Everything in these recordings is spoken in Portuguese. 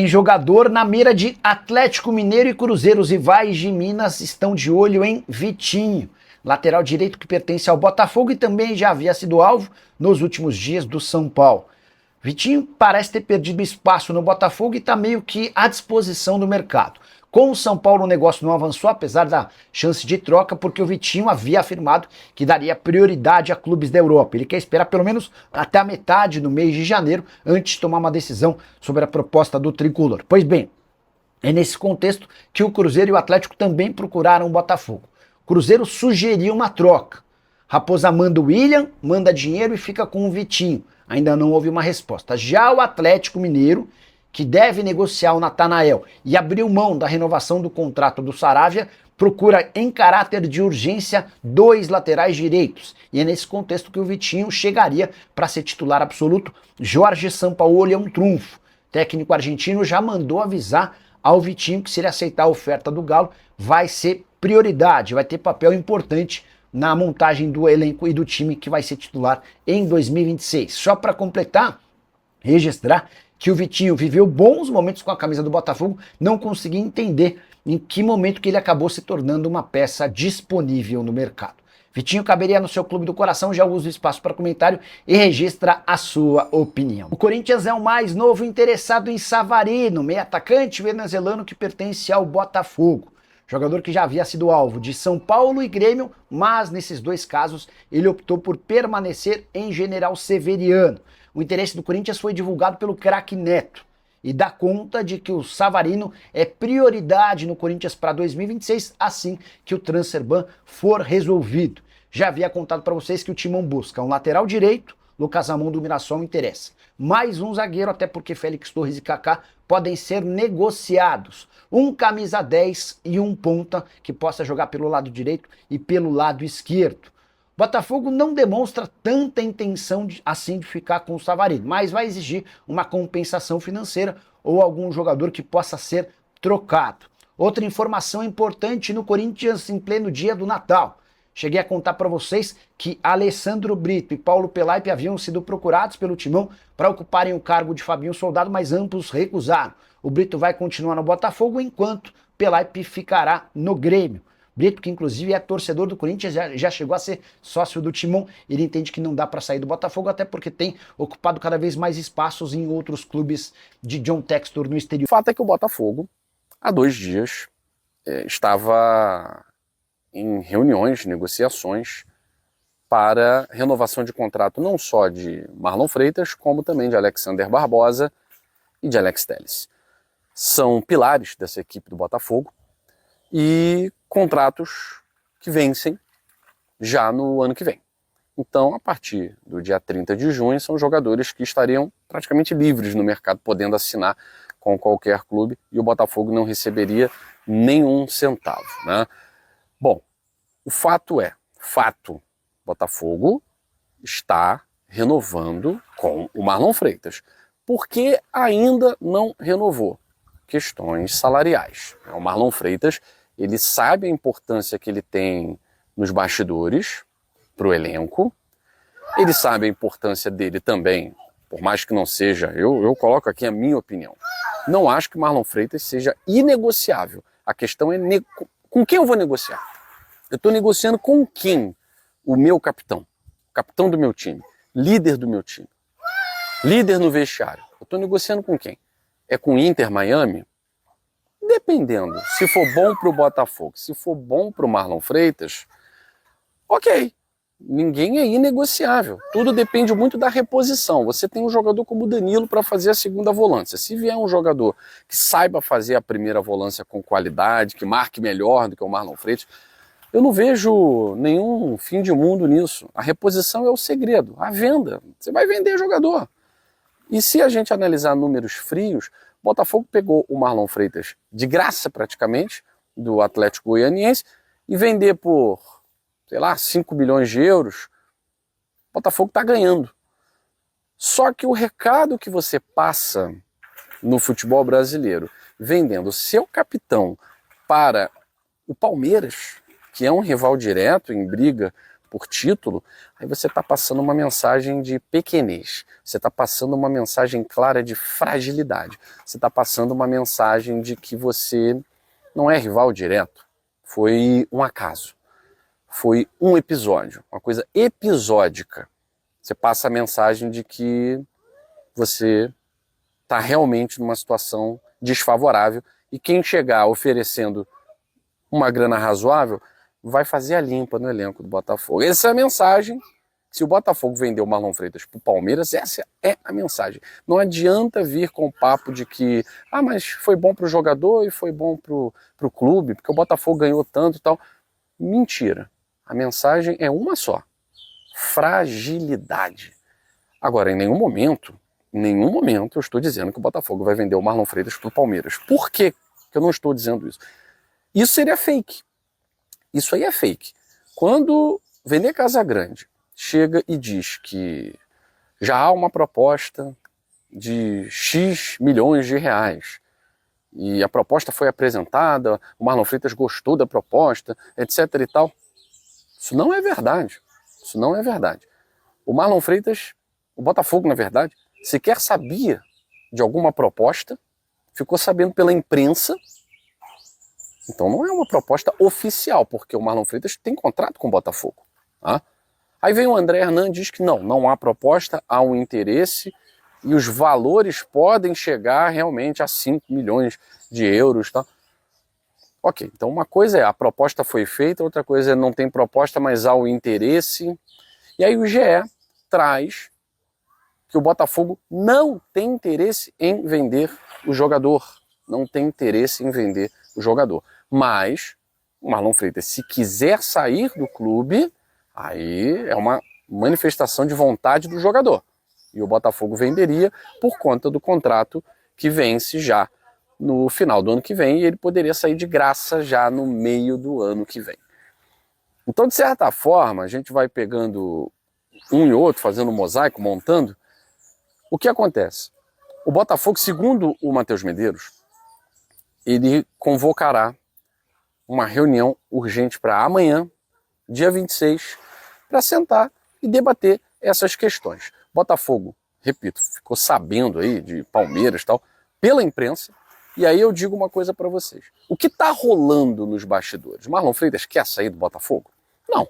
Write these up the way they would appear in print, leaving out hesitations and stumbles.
Tem jogador na mira de Atlético Mineiro e Cruzeiro. Os rivais de Minas estão de olho em Vitinho, lateral direito que pertence ao Botafogo e também já havia sido alvo nos últimos dias do São Paulo. Vitinho parece ter perdido espaço no Botafogo e está meio que à disposição do mercado. Com o São Paulo o negócio não avançou, apesar da chance de troca, porque o Vitinho havia afirmado que daria prioridade a clubes da Europa. Ele quer esperar pelo menos até a metade do mês de janeiro antes de tomar uma decisão sobre a proposta do tricolor. Pois bem, é nesse contexto que o Cruzeiro e o Atlético também procuraram o Botafogo. O Cruzeiro sugeriu uma troca. Raposa manda o William, manda dinheiro e fica com o Vitinho. Ainda não houve uma resposta. Já o Atlético Mineiro, que deve negociar o Natanael e abriu mão da renovação do contrato do Saravia, procura em caráter de urgência 2 laterais direitos. E é nesse contexto que o Vitinho chegaria para ser titular absoluto. Jorge Sampaoli é um trunfo. O técnico argentino já mandou avisar ao Vitinho que se ele aceitar a oferta do Galo, vai ser prioridade, vai ter papel importante na montagem do elenco e do time que vai ser titular em 2026. Só para completar, registrar que o Vitinho viveu bons momentos com a camisa do Botafogo, não consegui entender em que momento que ele acabou se tornando uma peça disponível no mercado. Vitinho caberia no seu clube do coração, já usa o espaço para comentário e registra a sua opinião. O Corinthians é o mais novo interessado em Savarino, meio atacante venezuelano que pertence ao Botafogo. Jogador que já havia sido alvo de São Paulo e Grêmio, mas nesses 2 casos ele optou por permanecer em General Severiano. O interesse do Corinthians foi divulgado pelo craque Neto e dá conta de que o Savarino é prioridade no Corinthians para 2026, assim que o transfer ban for resolvido. Já havia contado para vocês que o Timão busca um lateral direito, Lucas Ramon do Mirassol interessa. Mais um zagueiro, até porque Félix Torres e Kaká podem ser negociados. Um camisa 10 e um ponta que possa jogar pelo lado direito e pelo lado esquerdo. Botafogo não demonstra tanta intenção assim de ficar com o Savarino, mas vai exigir uma compensação financeira ou algum jogador que possa ser trocado. Outra informação importante no Corinthians em pleno dia do Natal. Cheguei a contar para vocês que Alessandro Brito e Paulo Pelaipe haviam sido procurados pelo Timão para ocuparem o cargo de Fabinho Soldado, mas ambos recusaram. O Brito vai continuar no Botafogo, enquanto Pelaipe ficará no Grêmio. Brito, que inclusive é torcedor do Corinthians, já chegou a ser sócio do Timão. Ele entende que não dá para sair do Botafogo, até porque tem ocupado cada vez mais espaços em outros clubes de John Textor no exterior. O fato é que o Botafogo, há 2 dias, estava em reuniões, negociações para renovação de contrato não só de Marlon Freitas, como também de Alexander Barbosa e de Alex Telles. São pilares dessa equipe do Botafogo e contratos que vencem já no ano que vem. Então, a partir do dia 30 de junho, são jogadores que estariam praticamente livres no mercado, podendo assinar com qualquer clube, e o Botafogo não receberia nenhum centavo, né? Bom, o fato é, Botafogo está renovando com o Marlon Freitas. Por que ainda não renovou? Questões salariais. O Marlon Freitas, ele sabe a importância que ele tem nos bastidores para o elenco, ele sabe a importância dele também, por mais que não seja, eu coloco aqui a minha opinião. Não acho que o Marlon Freitas seja inegociável. A questão é com quem eu vou negociar? Eu estou negociando com quem? O meu capitão, capitão do meu time, líder do meu time, líder no vestiário. Eu estou negociando com quem? É com o Inter Miami? Dependendo. Se for bom para o Botafogo, se for bom para o Marlon Freitas, ok. Ninguém é inegociável. Tudo depende muito da reposição. Você tem um jogador como o Danilo para fazer a segunda volância. Se vier um jogador que saiba fazer a primeira volância com qualidade, que marque melhor do que o Marlon Freitas, eu não vejo nenhum fim de mundo nisso. A reposição é o segredo, a venda. Você vai vender jogador. E se a gente analisar números frios, o Botafogo pegou o Marlon Freitas de graça praticamente, do Atlético Goianiense, e vender por, sei lá, 5 milhões de euros, o Botafogo está ganhando. Só que o recado que você passa no futebol brasileiro, vendendo seu capitão para o Palmeiras, que é um rival direto em briga por título, aí você está passando uma mensagem de pequenez, você está passando uma mensagem clara de fragilidade, você está passando uma mensagem de que você não é rival direto, foi um acaso, foi um episódio, uma coisa episódica. Você passa a mensagem de que você está realmente numa situação desfavorável e quem chegar oferecendo uma grana razoável vai fazer a limpa no elenco do Botafogo. Essa é a mensagem. Se o Botafogo vender o Marlon Freitas para o Palmeiras, essa é a mensagem. Não adianta vir com o papo de que mas foi bom para o jogador e foi bom para o clube, porque o Botafogo ganhou tanto e tal. Mentira. A mensagem é uma só. Fragilidade. Agora, em nenhum momento eu estou dizendo que o Botafogo vai vender o Marlon Freitas para o Palmeiras. Por que eu não estou dizendo isso? Isso seria fake. Isso aí é fake. Quando Vene Casagrande chega e diz que já há uma proposta de X milhões de reais e a proposta foi apresentada, o Marlon Freitas gostou da proposta, etc e tal, isso não é verdade. Isso não é verdade. O Marlon Freitas, o Botafogo, na verdade, sequer sabia de alguma proposta, ficou sabendo pela imprensa. Então não é uma proposta oficial, porque o Marlon Freitas tem contrato com o Botafogo. Tá? Aí vem o André Hernan e diz que não há proposta, há um interesse e os valores podem chegar realmente a 5 milhões de euros. Tá? Ok, então uma coisa é a proposta foi feita, outra coisa é não tem proposta, mas há o interesse. E aí o GE traz que o Botafogo não tem interesse em vender o jogador. Não tem interesse em vender o jogador. Mas o Marlon Freitas, se quiser sair do clube, aí é uma manifestação de vontade do jogador. E o Botafogo venderia por conta do contrato que vence já no final do ano que vem e ele poderia sair de graça já no meio do ano que vem. Então, de certa forma, a gente vai pegando um e outro, fazendo um mosaico, montando. O que acontece? O Botafogo, segundo o Matheus Medeiros, ele convocará uma reunião urgente para amanhã, dia 26, para sentar e debater essas questões. Botafogo, repito, ficou sabendo aí de Palmeiras e tal, pela imprensa, e aí eu digo uma coisa para vocês. O que está rolando nos bastidores? Marlon Freitas quer sair do Botafogo? Não.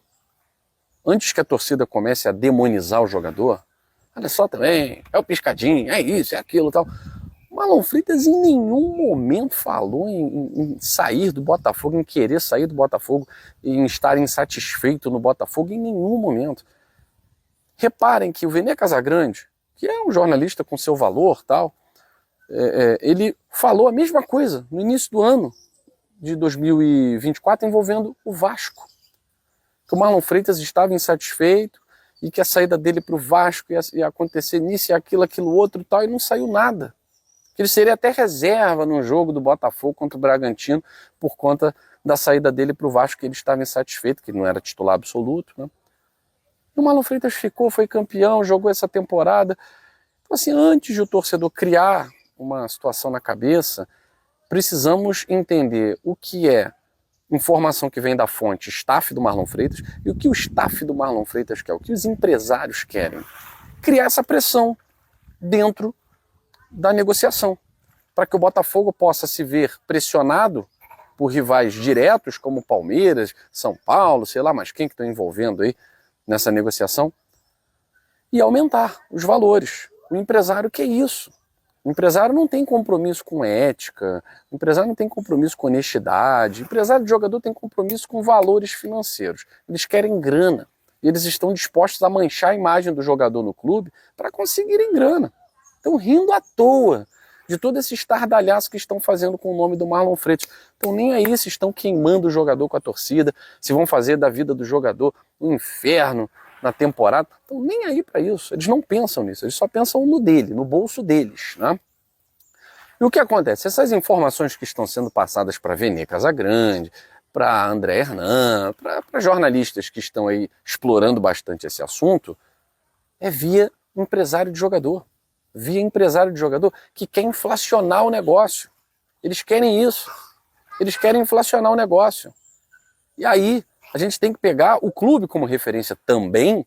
Antes que a torcida comece a demonizar o jogador, olha só também, é o piscadinho, é isso, é aquilo e tal. Marlon Freitas em nenhum momento falou em sair do Botafogo, em querer sair do Botafogo, em estar insatisfeito no Botafogo, em nenhum momento. Reparem que o Vene Casagrande, que é um jornalista com seu valor, tal, ele falou a mesma coisa no início do ano de 2024 envolvendo o Vasco. Que o Marlon Freitas estava insatisfeito e que a saída dele para o Vasco ia acontecer nisso e aquilo outro tal, e não saiu nada. Ele seria até reserva no jogo do Botafogo contra o Bragantino por conta da saída dele para o Vasco, que ele estava insatisfeito, que ele não era titular absoluto. Né? E o Marlon Freitas ficou, foi campeão, jogou essa temporada. Então, assim, antes de o torcedor criar uma situação na cabeça, precisamos entender o que é informação que vem da fonte staff do Marlon Freitas e o que o staff do Marlon Freitas quer, o que os empresários querem. Criar essa pressão dentro da negociação, para que o Botafogo possa se ver pressionado por rivais diretos como Palmeiras, São Paulo, sei lá mais quem que estão envolvendo aí nessa negociação, e aumentar os valores. O empresário quer isso. O empresário não tem compromisso com ética, o empresário não tem compromisso com honestidade, o empresário de jogador tem compromisso com valores financeiros. Eles querem grana e eles estão dispostos a manchar a imagem do jogador no clube para conseguirem grana. Estão rindo à toa de todo esse estardalhaço que estão fazendo com o nome do Marlon Freitas. Então nem aí se estão queimando o jogador com a torcida, se vão fazer da vida do jogador um inferno na temporada. Então nem aí para isso. Eles não pensam nisso, eles só pensam no dele, no bolso deles. Né? E o que acontece? Essas informações que estão sendo passadas para Vene Casagrande, para André Hernan, para jornalistas que estão aí explorando bastante esse assunto, é via empresário de jogador. Via empresário de jogador que quer inflacionar o negócio. Eles querem isso. Eles querem inflacionar o negócio. E aí A gente tem que pegar o clube como referência também,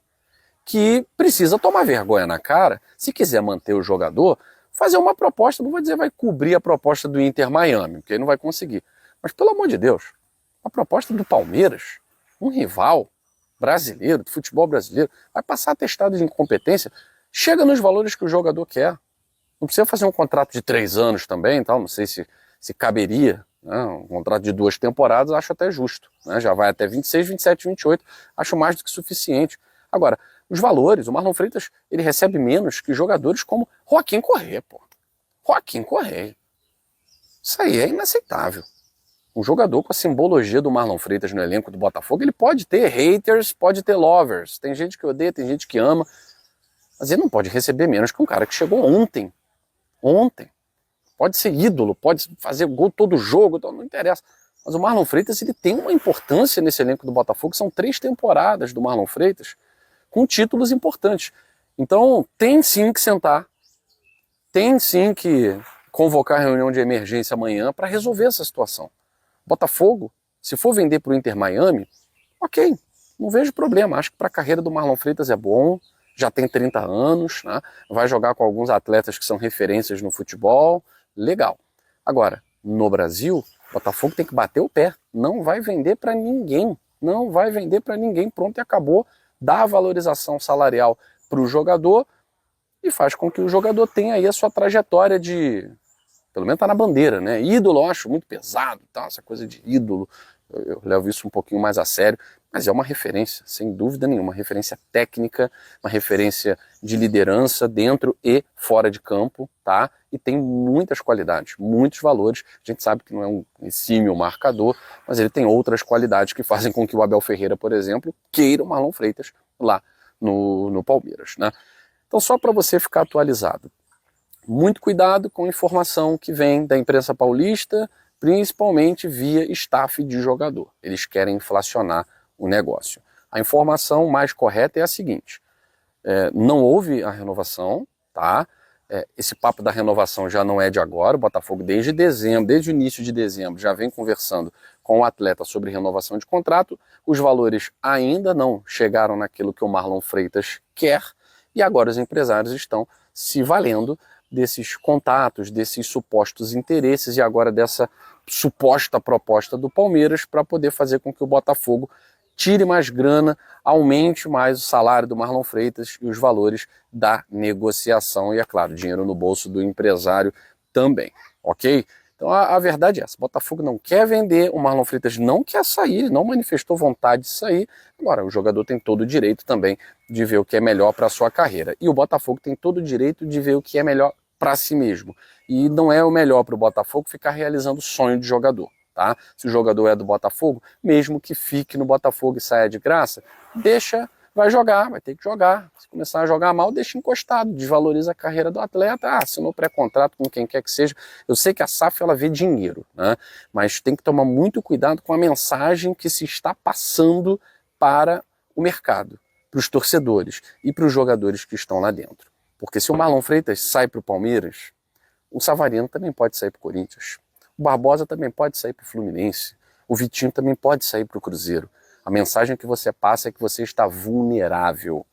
que precisa tomar vergonha na cara, se quiser manter o jogador, fazer uma proposta, não vou dizer vai cobrir a proposta do Inter Miami, porque aí não vai conseguir. Mas pelo amor de Deus, a proposta do Palmeiras, um rival brasileiro, de futebol brasileiro, vai passar atestado de incompetência, chega nos valores que o jogador quer. Não precisa fazer um contrato de 3 anos também, tal, não sei se caberia, né? Um contrato de 2 temporadas acho até justo, né? Já vai até 26, 27, 28, acho mais do que suficiente. Agora, os valores, o Marlon Freitas, ele recebe menos que jogadores como Joaquim Correa, pô. Joaquim Correa. Isso aí é inaceitável. Um jogador com a simbologia do Marlon Freitas no elenco do Botafogo, ele pode ter haters, pode ter lovers. Tem gente que odeia, tem gente que ama, mas ele não pode receber menos que um cara que chegou ontem. Ontem. Pode ser ídolo, pode fazer gol todo jogo, então não interessa. Mas o Marlon Freitas, ele tem uma importância nesse elenco do Botafogo, são 3 temporadas do Marlon Freitas, com títulos importantes. Então tem sim que sentar, tem sim que convocar reunião de emergência amanhã para resolver essa situação. Botafogo, se for vender para o Inter Miami, ok, não vejo problema, acho que para a carreira do Marlon Freitas é bom, já tem 30 anos, né? Vai jogar com alguns atletas que são referências no futebol, legal. Agora, no Brasil, o Botafogo tem que bater o pé, não vai vender para ninguém, não vai vender para ninguém, pronto e acabou, dá a valorização salarial para o jogador e faz com que o jogador tenha aí a sua trajetória de, pelo menos tá na bandeira, né? Ídolo eu acho muito pesado, tá? Essa coisa de ídolo, eu levo isso um pouquinho mais a sério, mas é uma referência, sem dúvida nenhuma, uma referência técnica, uma referência de liderança dentro e fora de campo, tá? E tem muitas qualidades, muitos valores. A gente sabe que não é um exímio marcador, mas ele tem outras qualidades que fazem com que o Abel Ferreira, por exemplo, queira o Marlon Freitas lá no Palmeiras, né? Então, só para você ficar atualizado, muito cuidado com a informação que vem da imprensa paulista, principalmente via staff de jogador. Eles querem inflacionar o negócio. A informação mais correta é a seguinte: não houve a renovação, tá? Esse papo da renovação já não é de agora. O Botafogo desde dezembro, desde o início de dezembro, já vem conversando com o atleta sobre renovação de contrato. Os valores ainda não chegaram naquilo que o Marlon Freitas quer e agora os empresários estão se valendo desses contatos, desses supostos interesses e agora dessa suposta proposta do Palmeiras para poder fazer com que o Botafogo tire mais grana, aumente mais o salário do Marlon Freitas e os valores da negociação e, é claro, dinheiro no bolso do empresário também, ok? Então a verdade é essa, o Botafogo não quer vender, o Marlon Freitas não quer sair, não manifestou vontade de sair. Agora, o jogador tem todo o direito também de ver o que é melhor para a sua carreira e o Botafogo tem todo o direito de ver o que é melhor para si mesmo. E não é o melhor para o Botafogo ficar realizando o sonho de jogador. Tá? Se o jogador é do Botafogo, mesmo que fique no Botafogo e saia de graça, deixa, vai jogar, vai ter que jogar. Se começar a jogar mal, deixa encostado, desvaloriza a carreira do atleta, assinou pré-contrato com quem quer que seja. Eu sei que a SAF ela vê dinheiro, né? Mas tem que tomar muito cuidado com a mensagem que se está passando para o mercado, para os torcedores e para os jogadores que estão lá dentro. Porque se o Marlon Freitas sai para o Palmeiras, o Savarino também pode sair para o Corinthians. O Barbosa também pode sair para o Fluminense. O Vitinho também pode sair para o Cruzeiro. A mensagem que você passa é que você está vulnerável.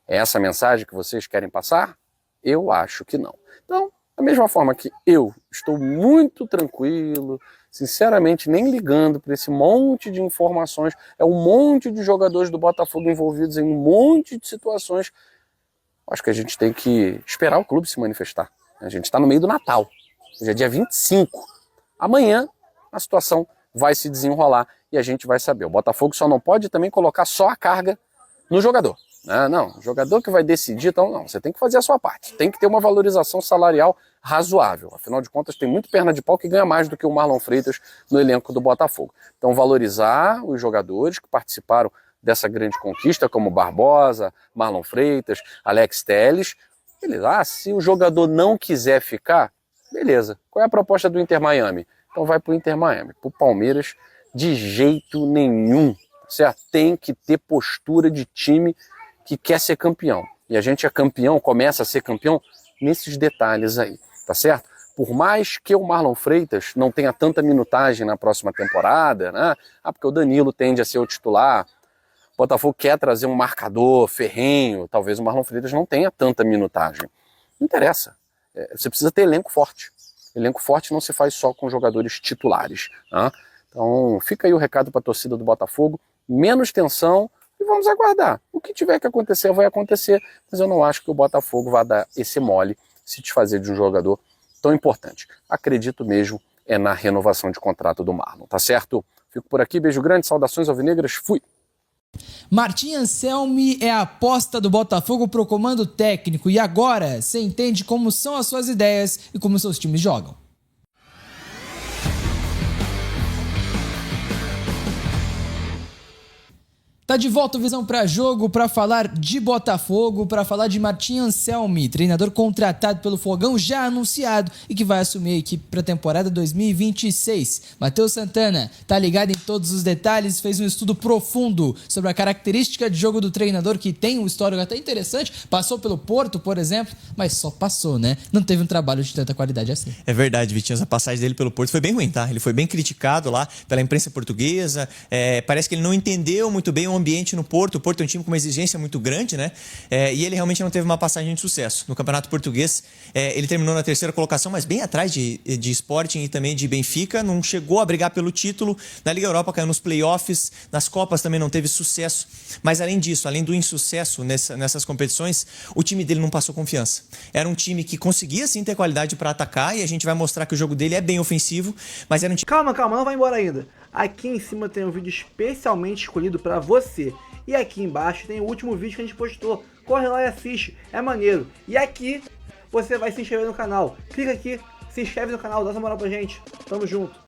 É essa a mensagem que vocês querem passar? Eu acho que não. Então, da mesma forma que eu estou muito tranquilo, sinceramente nem ligando para esse monte de informações, é um monte de jogadores do Botafogo envolvidos em um monte de situações, acho que a gente tem que esperar o clube se manifestar. A gente está no meio do Natal. Hoje é dia 25. Amanhã a situação vai se desenrolar e a gente vai saber. O Botafogo só não pode também colocar só a carga no jogador. Não, o jogador que vai decidir, então não, você tem que fazer a sua parte. Tem que ter uma valorização salarial razoável. Afinal de contas, tem muito perna de pau que ganha mais do que o Marlon Freitas no elenco do Botafogo. Então valorizar os jogadores que participaram dessa grande conquista, como Barbosa, Marlon Freitas, Alex Telles. Beleza, se o jogador não quiser ficar, beleza. Qual é a proposta do Inter Miami? Então vai para o Inter Miami. Para o Palmeiras, de jeito nenhum. Certo? Tem que ter postura de time que quer ser campeão. E a gente é campeão, começa a ser campeão nesses detalhes aí. Tá certo? Por mais que o Marlon Freitas não tenha tanta minutagem na próxima temporada, né? Porque o Danilo tende a ser o titular, o Botafogo quer trazer um marcador ferrenho, talvez o Marlon Freitas não tenha tanta minutagem. Não interessa, você precisa ter elenco forte. Elenco forte não se faz só com jogadores titulares, né? Então fica aí o recado para a torcida do Botafogo, menos tensão e vamos aguardar. O que tiver que acontecer vai acontecer, mas eu não acho que o Botafogo vá dar esse mole, se desfazer de um jogador tão importante. Acredito mesmo na renovação de contrato do Marlon, tá certo? Fico por aqui, beijo grande, saudações alvinegras, fui! Martim Anselmi é a aposta do Botafogo pro comando técnico e agora você entende como são as suas ideias e como seus times jogam. Tá de volta o Visão pra Jogo para falar de Botafogo, para falar de Martim Anselmi, treinador contratado pelo Fogão, já anunciado e que vai assumir a equipe para a temporada 2026. Matheus Santana tá ligado em todos os detalhes, fez um estudo profundo sobre a característica de jogo do treinador, que tem um histórico até interessante, passou pelo Porto, por exemplo, mas só passou, né? Não teve um trabalho de tanta qualidade assim. É verdade, Vitinho, essa passagem dele pelo Porto foi bem ruim, tá? Ele foi bem criticado lá pela imprensa portuguesa, parece que ele não entendeu muito bem o ambiente no Porto. O Porto é um time com uma exigência muito grande, né? E ele realmente não teve uma passagem de sucesso. No Campeonato Português, ele terminou na 3ª colocação, mas bem atrás de Sporting e também de Benfica. Não chegou a brigar pelo título. Na Liga Europa caiu nos playoffs. Nas Copas também não teve sucesso. Mas além disso, além do insucesso nessas competições, o time dele não passou confiança. Era um time que conseguia sim ter qualidade para atacar e a gente vai mostrar que o jogo dele é bem ofensivo, mas era um time... Calma, não vai embora ainda. Aqui em cima tem um vídeo especialmente escolhido para você. E aqui embaixo tem o último vídeo que a gente postou. Corre lá e assiste, é maneiro. E aqui você vai se inscrever no canal. Clica aqui, se inscreve no canal, dá essa moral pra gente. Tamo junto.